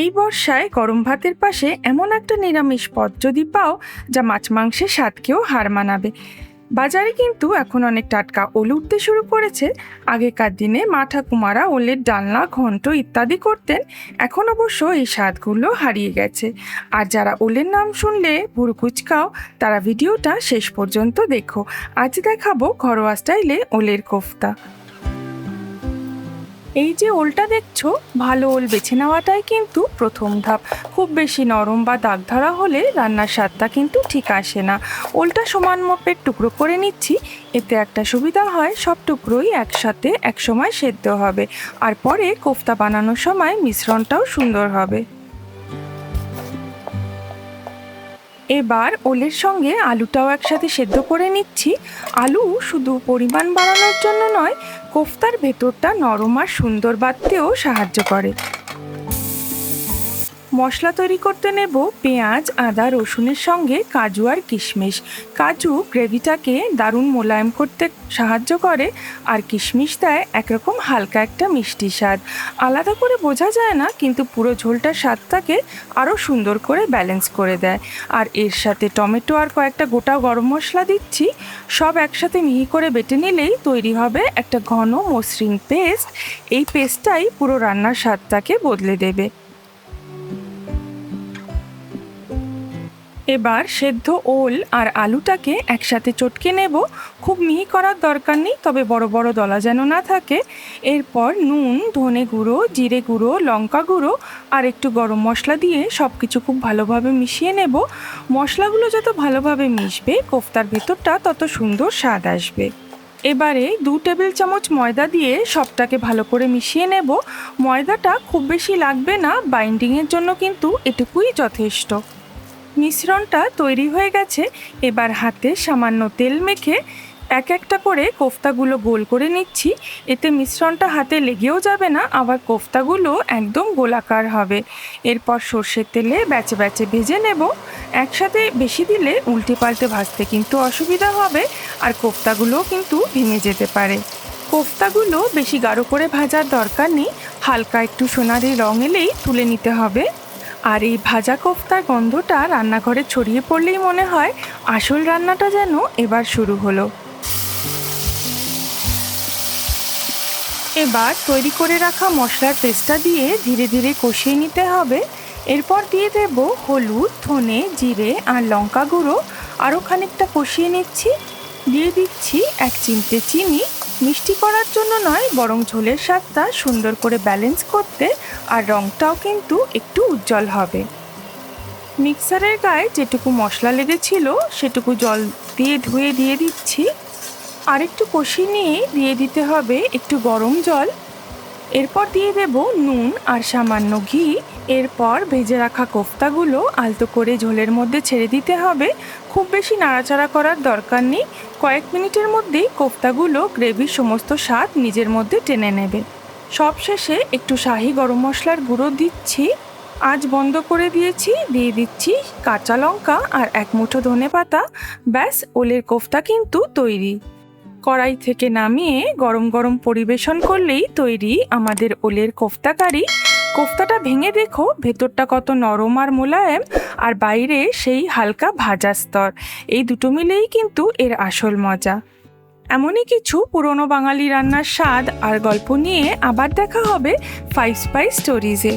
এই বর্ষায় গরম ভাতের পাশে এমন একটা নিরামিষ পদ যদি পাও যা মাছ মাংসের স্বাদকেও হার মানাবে। বাজারে কিন্তু এখন অনেক টাটকা ওল উঠতে শুরু করেছে। আগেকার দিনে মা ঠাকুমারা ওলের ডালনা, ঘন্ট ইত্যাদি করতেন। এখন অবশ্য এই স্বাদগুলো হারিয়ে গেছে। আর যারা ওলের নাম শুনলে ভুরু কুচকাও, তারা ভিডিওটা শেষ পর্যন্ত দেখো। আজ দেখাবো ঘরোয়া স্টাইলে ওলের কোফতা। এই যে ওলটা দেখছো, ভালো ওল বেছে নেওয়াটাই কিন্তু প্রথম ধাপ। খুব বেশি নরম বা দাগ ধরা হলে রান্নার স্বাদটা কিন্তু ঠিক আসে না। ওলটা সমান মাপের টুকরো করে নিচ্ছি। এতে একটা সুবিধা হয়, সব টুকরোই একসাথে একসময় সেদ্ধ হবে, আর পরে কোফতা বানানোর সময় মিশ্রণটাও সুন্দর হবে। এবার ওলের সঙ্গে আলুটাও একসাথে সেদ্ধ করে নিচ্ছি। আলু শুধু পরিমাণ বাড়ানোর জন্য নয়, কোফতার ভেতরটা নরম আর সুন্দর বাড়তেও সাহায্য করে। মশলা তৈরি করতে নেব পেঁয়াজ, আদা, রসুনের সঙ্গে কাজু আর কিশমিশ। কাজু গ্রেভিটাকে দারুণ মোলায়েম করতে সাহায্য করে, আর কিশমিশ দেয় একরকম হালকা একটা মিষ্টি স্বাদ। আলাদা করে বোঝা যায় না, কিন্তু পুরো ঝোলটার স্বাদটাকে আরও সুন্দর করে ব্যালেন্স করে দেয়। আর এর সাথে টমেটো আর কয়েকটা গোটা গরম মশলা দিচ্ছি। সব একসাথে মিহি করে বেটে নিলেই তৈরি হবে একটা ঘন মসৃণ পেস্ট। এই পেস্টটাই পুরো রান্নার স্বাদটাকে বদলে দেবে। এবার সেদ্ধ ওল আর আলুটাকে একসাথে চটকে নেব। খুব মিহি করার দরকার নেই, তবে বড় বড় দলা যেন না থাকে। এরপর নুন, ধনে গুঁড়ো, জিরে গুঁড়ো, লঙ্কা গুঁড়ো আর একটু গরম মশলা দিয়ে সব কিছু খুব ভালোভাবে মিশিয়ে নেব। মশলাগুলো যত ভালোভাবে মিশবে, কোফতার ভেতরটা তত সুন্দর স্বাদ আসবে। এবারে 2 টেবিল চামচ ময়দা দিয়ে সবটাকে ভালো করে মিশিয়ে নেব। ময়দাটা খুব বেশি লাগবে না, বাইন্ডিংয়ের জন্য কিন্তু এটুকুই যথেষ্ট। মিশ্রণটা তৈরি হয়ে গেছে। এবার হাতে সামান্য তেল মেখে এক একটা করে কোফতাগুলো গোল করে নিচ্ছি। এতে মিশ্রণটা হাতে লেগেও যাবে না, আবার কোফতাগুলো একদম গোলাকার হবে। এরপর সর্ষের তেলে ব্যাচে ব্যাচে ভেজে নেব। একসাথে বেশি দিলে উল্টে পাল্টে ভাজতে কিন্তু অসুবিধা হবে, আর কোফতাগুলোও কিন্তু ভেঙে যেতে পারে। কোফতাগুলো বেশি গাঢ় করে ভাজার দরকার নেই, হালকা একটু সোনালি রং এলেই তুলে নিতে হবে। আর এই ভাজা কোফতার গন্ধটা রান্নাঘরে ছড়িয়ে পড়লেই মনে হয় আসল রান্নাটা যেন এবার শুরু হলো। এবার তৈরি করে রাখা মশলার পেস্টটা দিয়ে ধীরে ধীরে কষিয়ে নিতে হবে। এরপর দিয়ে দেব হলুদ, ধনে, জিরে আর লঙ্কা গুঁড়ো। আরও খানিকটা কষিয়ে নিচ্ছি। দিয়ে দিচ্ছি 1 চিমটে চিনি। মিষ্টি করার জন্য নয়, বরং ঝোলের স্বাদটা সুন্দর করে ব্যালেন্স করতে, আর রঙটাও কিন্তু একটু উজ্জ্বল হবে। মিক্সারের গায়ে যেটুকু মশলা লেগেছিল সেটুকু জল দিয়ে ধুয়ে দিয়ে দিচ্ছি। আর একটু কষিয়ে নিয়ে দিয়ে দিতে হবে একটু গরম জল। এরপর দিয়ে দেব নুন আর সামান্য ঘি। এরপর ভেজে রাখা কোফতাগুলো আলতো করে ঝোলের মধ্যে ছেড়ে দিতে হবে। খুব বেশি নাড়াচাড়া করার দরকার নেই। কয়েক মিনিটের মধ্যেই কোফতাগুলো গ্রেভির সমস্ত স্বাদ নিজের মধ্যে টেনে নেবে। সবশেষে একটু শাহি গরম মশলার গুঁড়ো দিচ্ছি। আঁচ বন্ধ করে দিয়েছি। দিয়ে দিচ্ছি কাঁচা লঙ্কা আর 1 মুঠো ধনেপাতা। ব্যাস, ওলের কোফতা কিন্তু তৈরি। কড়াই থেকে নামিয়ে গরম গরম পরিবেশন করলেই তৈরি আমাদের ওলের কোফতা কারি। কোফতাটা ভেঙে দেখো, ভেতরটা কত নরম আর মোলায়েম, আর বাইরে সেই হালকা ভাজা স্তর। এই দুটো মিলেই কিন্তু এর আসল মজা। এমনই কিছু পুরনো বাঙালি রান্নার স্বাদ আর গল্প নিয়ে আবার দেখা হবে 5 স্পাইস স্টোরিজে।